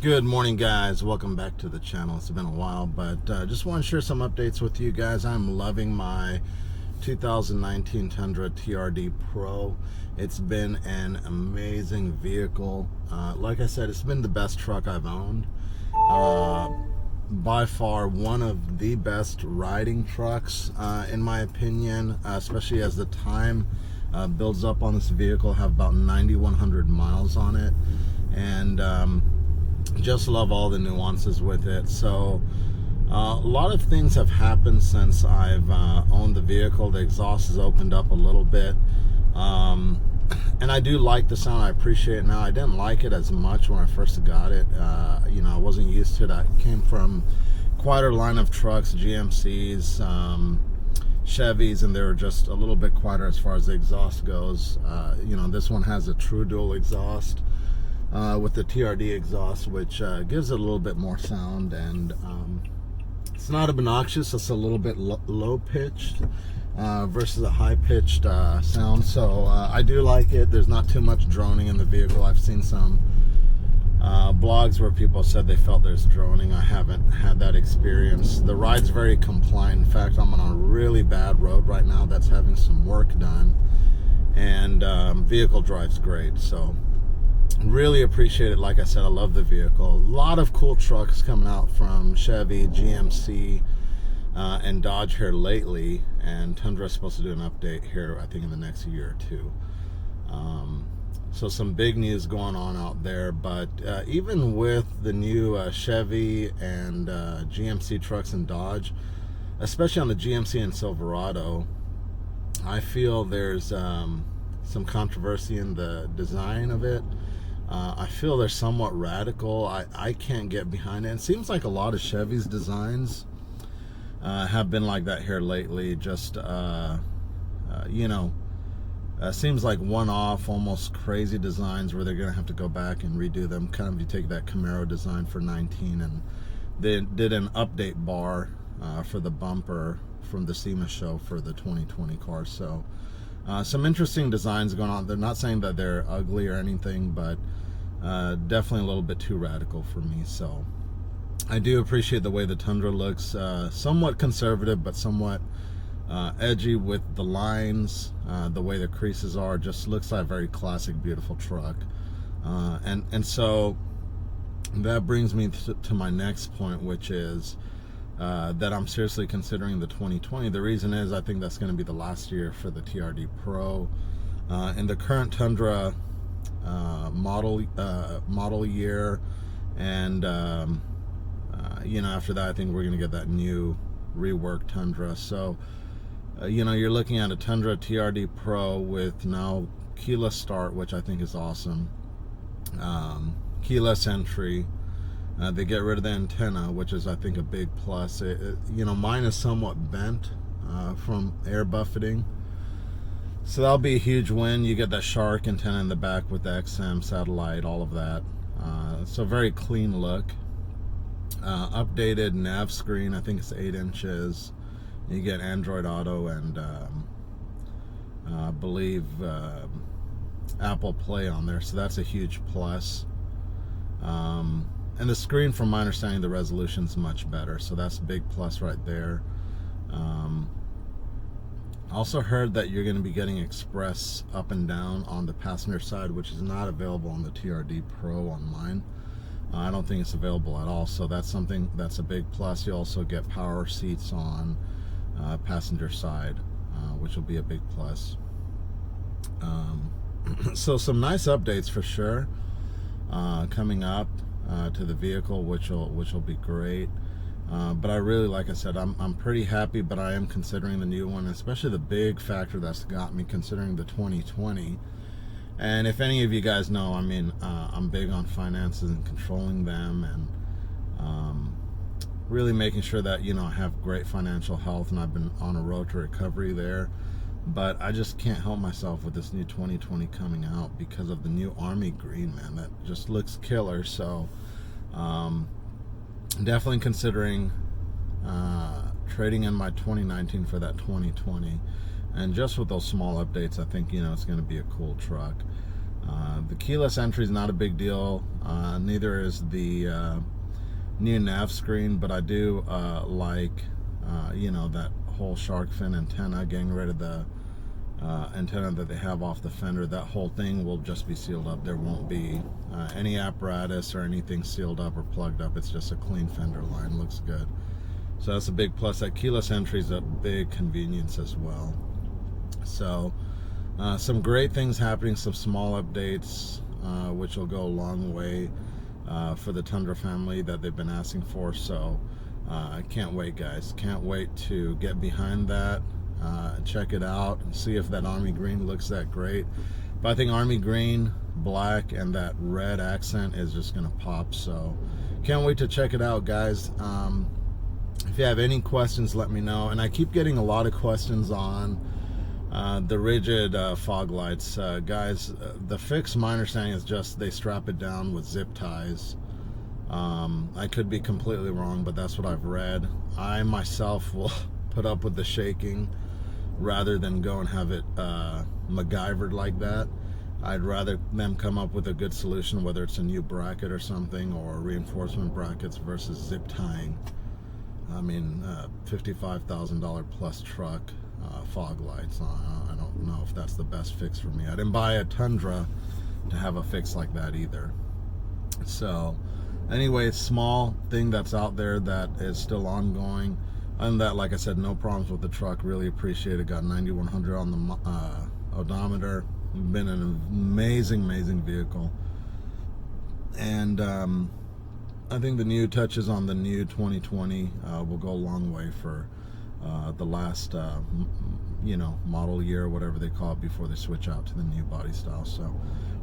Good morning, guys. Welcome back to the channel. It's been a while, but just want to share some updates with you guys. I'm loving my 2019 Tundra TRDPro. It's been an amazing vehicle. Like I said, it's been the best truck I've owned. By far one of the best riding trucks, in my opinion, especially as the time builds up on this vehicle. I have about 9,100 miles on it, and just love all the nuances with it. So a lot of things have happened since I've owned the vehicle. The exhaust has opened up a little bit, and I do like the sound. I appreciate it now. I didn't like it as much when I first got it. I wasn't used to it. I came from quite a line of trucks, GMCs, Chevys, and they were just a little bit quieter as far as the exhaust goes. This one has a true dual exhaust with the TRD exhaust, which gives it a little bit more sound, and it's not obnoxious. It's a little bit low pitched versus a high pitched sound. So I do like it. There's not too much droning in the vehicle. I've seen some blogs where people said they felt there's droning. I haven't had that experience. The ride's very compliant. In fact, I'm on a really bad road right now that's having some work done, and vehicle drives great. So really appreciate it. Like I said, I love the vehicle. A lot of cool trucks coming out from Chevy, GMC, and Dodge here lately, and Tundra is supposed to do an update here, I think, in the next year or two. So some big news going on out there. But even with the new Chevy and GMC trucks and Dodge, especially on the GMC and Silverado, I feel there's some controversy in the design of it. I feel they're somewhat radical. I can't get behind it. It seems like a lot of Chevy's designs have been like that here lately. Just, seems like one-off, almost crazy designs where they're going to have to go back and redo them. Kind of, you take that Camaro design for 19, and they did an update bar for the bumper from the SEMA show for the 2020 car. So some interesting designs going on. They're not saying that they're ugly or anything, but definitely a little bit too radical for me. So I do appreciate the way the Tundra looks, somewhat conservative, but somewhat edgy with the lines, the way the creases are. Just looks like a very classic, beautiful truck. And so that brings me to my next point, which is that I'm seriously considering the 2020. The reason is I think that's going to be the last year for the TRDPro. In the current Tundra model year, and after that, I think we're going to get that new reworked Tundra. So you're looking at a Tundra TRDPro with now keyless start, which I think is awesome. Keyless entry. They get rid of the antenna, which is, I think, a big plus. Mine is somewhat bent from air buffeting, so that'll be a huge win. You get that shark antenna in the back with the XM satellite, all of that. So very clean look. Updated nav screen, I think it's 8 inches. You get Android Auto and I believe Apple Play on there, so that's a huge plus. And the screen, from my understanding, the resolution's much better, so that's a big plus right there. Also heard that you're going to be getting express up and down on the passenger side, which is not available on the TRDPro on mine. I don't think it's available at all, so that's something that's a big plus. You also get power seats on passenger side, which will be a big plus. So some nice updates for sure coming up to the vehicle, which will be great. But I really, like I said, I'm pretty happy, but I am considering the new one, especially the big factor that's got me considering the 2020. And if any of you guys know, I'm big on finances and controlling them, and really making sure that I have great financial health, and I've been on a road to recovery there. But I just can't help myself with this new 2020 coming out because of the new Army Green, man. That just looks killer. So definitely considering trading in my 2019 for that 2020. And just with those small updates, I think it's going to be a cool truck. The keyless entry is not a big deal. Neither is the new nav screen, but I do like that whole shark fin antenna, getting rid of the antenna that they have off the fender. That whole thing will just be sealed up. There won't be any apparatus or anything sealed up or plugged up. It's just a clean fender line. Looks good. So that's a big plus. That keyless entry is a big convenience as well. So some great things happening, some small updates, which will go a long way for the Tundra family that they've been asking for. So I can't wait, guys. Can't wait to get behind that. Check it out and see if that army green looks that great. But I think army green, black, and that red accent is just gonna pop. So can't wait to check it out, guys. If you have any questions, let me know. And I keep getting a lot of questions on the rigid fog lights. Guys, the fix, my understanding, is just they strap it down with zip ties. I could be completely wrong, but that's what I've read. I myself will put up with the shaking rather than go and have it MacGyvered like that. I'd rather them come up with a good solution, whether it's a new bracket or something, or reinforcement brackets versus zip tying. I mean, $55,000 plus truck, fog lights. I don't know if that's the best fix for me. I didn't buy a Tundra to have a fix like that either. So anyway, small thing that's out there that is still ongoing. And that, like I said, no problems with the truck. Really appreciate it. Got 9100 on the odometer. Been an amazing vehicle. And I think the new touches on the new 2020 will go a long way for the last model year, whatever they call it, before they switch out to the new body style. So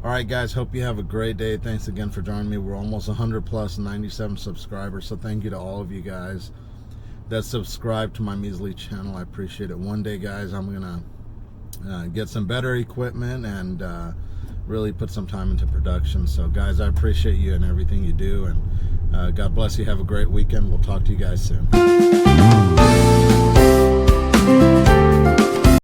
all right, guys, hope you have a great day. Thanks again for joining me. We're almost 100 plus, 97 subscribers, so thank you to all of you guys that subscribe to my measly channel. I appreciate it. One day, guys, I'm gonna get some better equipment and really put some time into production. So guys, I appreciate you and everything you do, and God bless you. Have a great weekend. We'll talk to you guys soon.